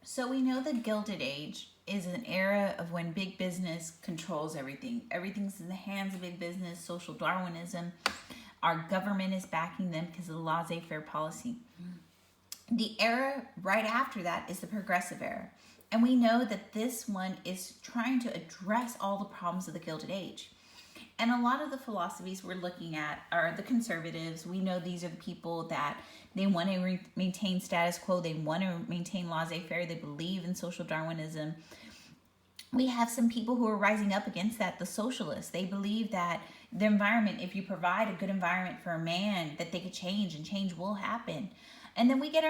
So we know the Gilded Age is an era of when big business controls everything. Everything's in the hands of big business, social Darwinism. Our government is backing them because of the laissez-faire policy. The era right after that is the progressive era. And we know that this one is trying to address all the problems of the Gilded Age. And a lot of the philosophies we're looking at are the conservatives. We know these are the people that they want to maintain status quo. They want to maintain laissez-faire. They believe in social Darwinism. We have some people who are rising up against that, the socialists. They believe that the environment, if you provide a good environment for a man, that they could change and change will happen. And then we get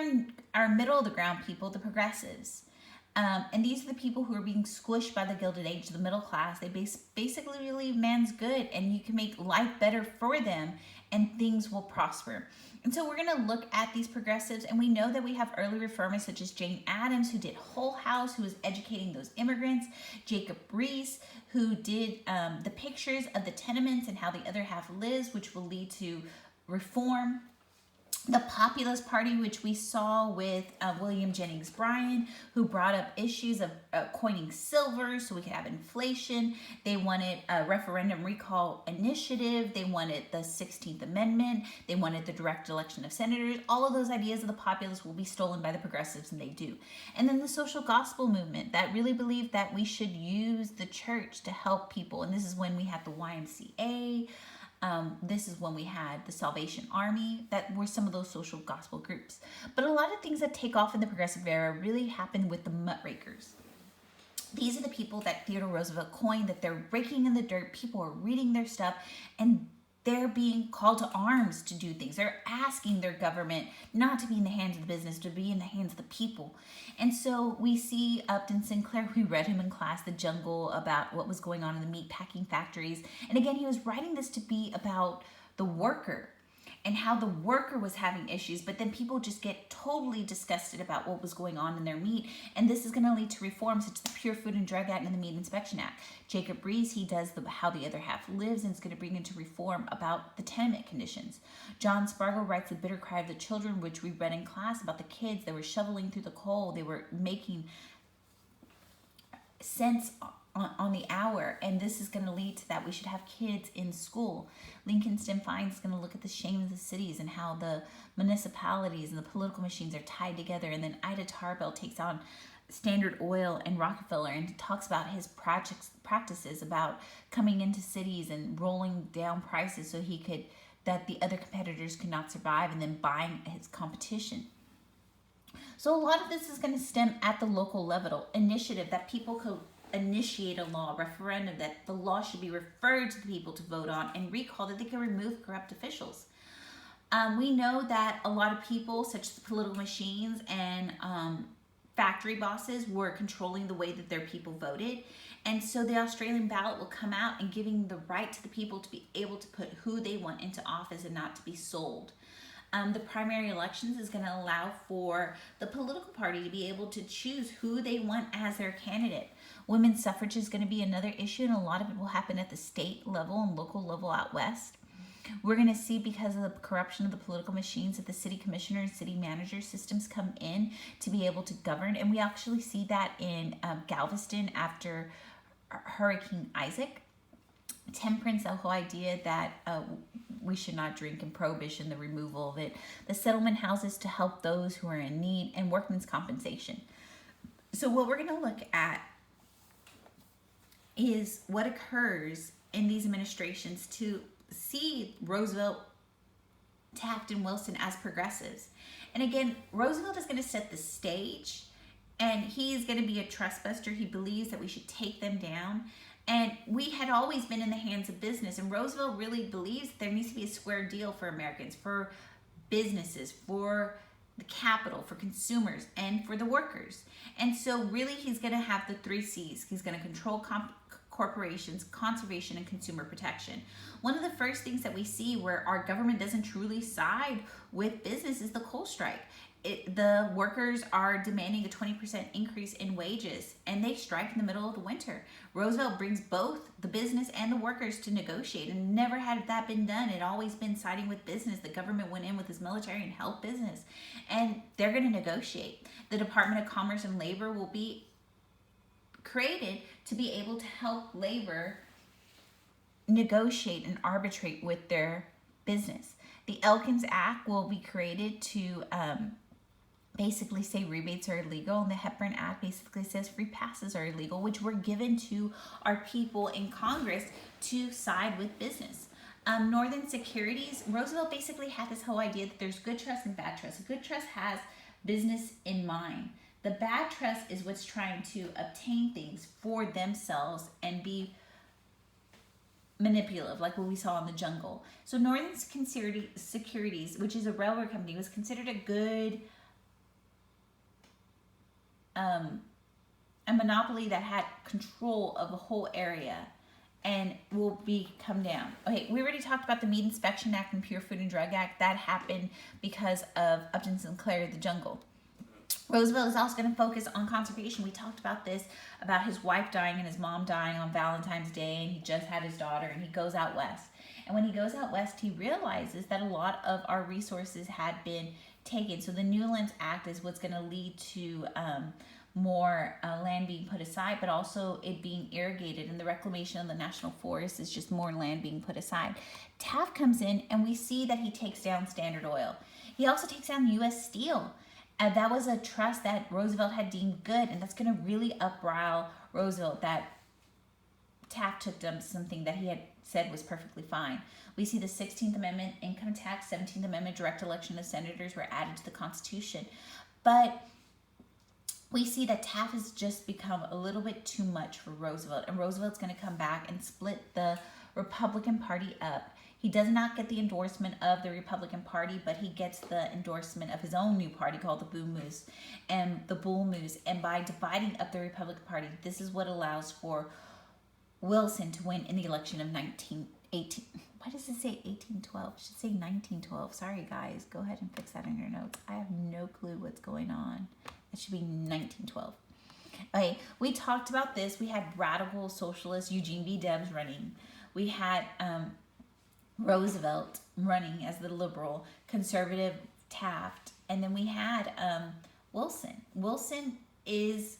our middle of the ground people, the progressives. And these are the people who are being squished by the Gilded Age, the middle class. They basically believe man's good and you can make life better for them and things will prosper. And so we're going to look at these progressives, and we know that we have early reformers such as Jane Addams, who did Whole House, who was educating those immigrants, Jacob Riis, who did the pictures of the tenements and how the other half lives, which will lead to reform. The Populist Party, which we saw with William Jennings Bryan, who brought up issues of coining silver so we could have inflation. They wanted a referendum recall initiative. They wanted the 16th Amendment. They wanted the direct election of senators. All of those ideas of the populists will be stolen by the progressives, and they do. And then the social gospel movement that really believed that we should use the church to help people. And this is when we had the YMCA. This is when we had the Salvation Army. That were some of those social gospel groups. But a lot of things that take off in the progressive era really happened with the muckrakers. These are the people that Theodore Roosevelt coined, that they're raking in the dirt. People are reading their stuff and they're being called to arms to do things. They're asking their government not to be in the hands of the business, to be in the hands of the people. And so we see Upton Sinclair, we read him in class, The Jungle, about what was going on in the meat packing factories. And again, he was writing this to be about the worker and how the worker was having issues, but then people just get totally disgusted about what was going on in their meat. And this is going to lead to reforms such as the Pure Food and Drug Act and the Meat Inspection Act. Jacob Riis, he does How the Other Half Lives, and it's going to bring into reform about the tenement conditions. John Spargo writes The Bitter Cry of the Children, which we read in class, about the kids that were shoveling through the coal. They were making cents on the hour, and this is going to lead to that we should have kids in school. Lincoln Stem Fine is going to look at the shame of the cities and how the municipalities and the political machines are tied together. And then Ida Tarbell takes on Standard Oil and Rockefeller and talks about his practices about coming into cities and rolling down prices so that the other competitors could not survive, and then buying his competition. So a lot of this is going to stem at the local level, initiative that people could initiate a law, referendum, that the law should be referred to the people to vote on, and recall that they can remove corrupt officials. We know that a lot of people, such as the political machines and factory bosses, were controlling the way that their people voted. And so the Australian ballot will come out and giving the right to the people to be able to put who they want into office and not to be sold. The primary elections is going to allow for the political party to be able to choose who they want as their candidate. Women's suffrage is going to be another issue, and a lot of it will happen at the state level and local level out west. We're going to see, because of the corruption of the political machines, that the city commissioner and city manager systems come in to be able to govern. And we actually see that in Galveston after Hurricane Isaac. Temperance, the whole idea that we should not drink, and prohibition, the removal of it. The settlement houses to help those who are in need, and workmen's compensation. So what we're going to look at is what occurs in these administrations to see Roosevelt, Taft, and Wilson as progressives. And again, Roosevelt is going to set the stage, and he's going to be a trust buster. He believes that we should take them down. And we had always been in the hands of business, and Roosevelt really believes there needs to be a square deal for Americans, for businesses, for the capital, for consumers, and for the workers. And so really he's going to have the 3 C's. He's going to control corporations, conservation, and consumer protection. One of the first things that we see where our government doesn't truly side with business is the coal strike. the workers are demanding a 20% increase in wages, and they strike in the middle of the winter. Roosevelt brings both the business and the workers to negotiate, and never had that been done. It always been siding with business. The government went in with his military and helped business, and they're going to negotiate. The Department of Commerce and Labor will be created to be able to help labor negotiate and arbitrate with their business. The Elkins Act will be created to basically say rebates are illegal, and the Hepburn Act basically says free passes are illegal, which were given to our people in Congress to side with business. Northern Securities, Roosevelt basically had this whole idea that there's good trust and bad trust. Good trust has business in mind. The bad trust is what's trying to obtain things for themselves and be manipulative, like what we saw in the jungle. So Northern Securities, which is a railroad company, was considered a good a monopoly that had control of the whole area and will come down. Okay, we already talked about the Meat Inspection Act and Pure Food and Drug Act. That happened because of Upton Sinclair, the jungle. Roosevelt is also going to focus on conservation. We talked about this, about his wife dying and his mom dying on Valentine's Day, and he just had his daughter, and he goes out west. And when he goes out west, he realizes that a lot of our resources had been taken. So the Newlands Act is what's going to lead to more land being put aside, but also it being irrigated, and the reclamation of the national forest is just more land being put aside. Taft comes in, and we see that he takes down Standard Oil. He also takes down U.S. Steel. That was a trust that Roosevelt had deemed good, and that's going to really uprile Roosevelt that Taft took down something that he had said was perfectly fine. We see the 16th Amendment income tax, 17th Amendment direct election of senators were added to the Constitution. But we see that Taft has just become a little bit too much for Roosevelt, and Roosevelt's going to come back and split the Republican Party up. He does not get the endorsement of the Republican Party, but he gets the endorsement of his own new party called the Bull Moose. And by dividing up the Republican Party, this is what allows for Wilson to win in the election of 1918. Why does it say 1812? It should say 1912. Sorry, guys. Go ahead and fix that in your notes. I have no clue what's going on. It should be 1912. Okay, we talked about this. We had radical socialist Eugene V. Debs running. We had Roosevelt running as the liberal, conservative Taft, and then we had Wilson. Wilson is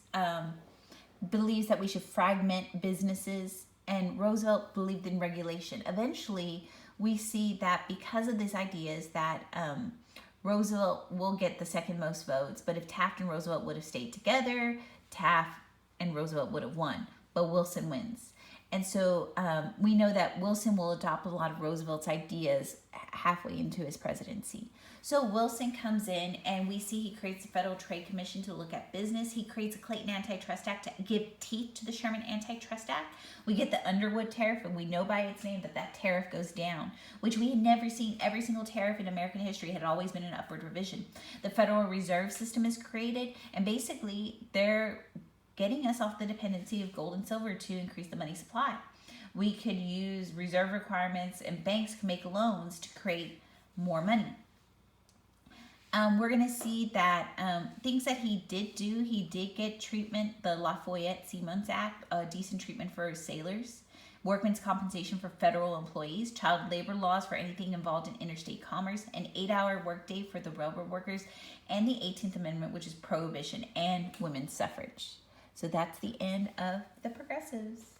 believes that we should fragment businesses, and Roosevelt believed in regulation. Eventually, we see that because of these ideas that Roosevelt will get the second most votes, but if Taft and Roosevelt would have stayed together, Taft and Roosevelt would have won, but Wilson wins. And so we know that Wilson will adopt a lot of Roosevelt's ideas halfway into his presidency. So Wilson comes in, and we see he creates the Federal Trade Commission to look at business. He creates a Clayton Antitrust Act to give teeth to the Sherman Antitrust Act. We get the Underwood Tariff, and we know by its name that that tariff goes down, which we had never seen. Every single tariff in American history had always been an upward revision. The Federal Reserve System is created, and basically they're getting us off the dependency of gold and silver to increase the money supply. We could use reserve requirements, and banks can make loans to create more money. We're going to see that things that he did do, he did get treatment, the Lafayette Simmons Act, decent treatment for sailors, workmen's compensation for federal employees, child labor laws for anything involved in interstate commerce, an 8-hour workday for the railroad workers, and the 18th Amendment, which is prohibition and women's suffrage. So that's the end of the progressives.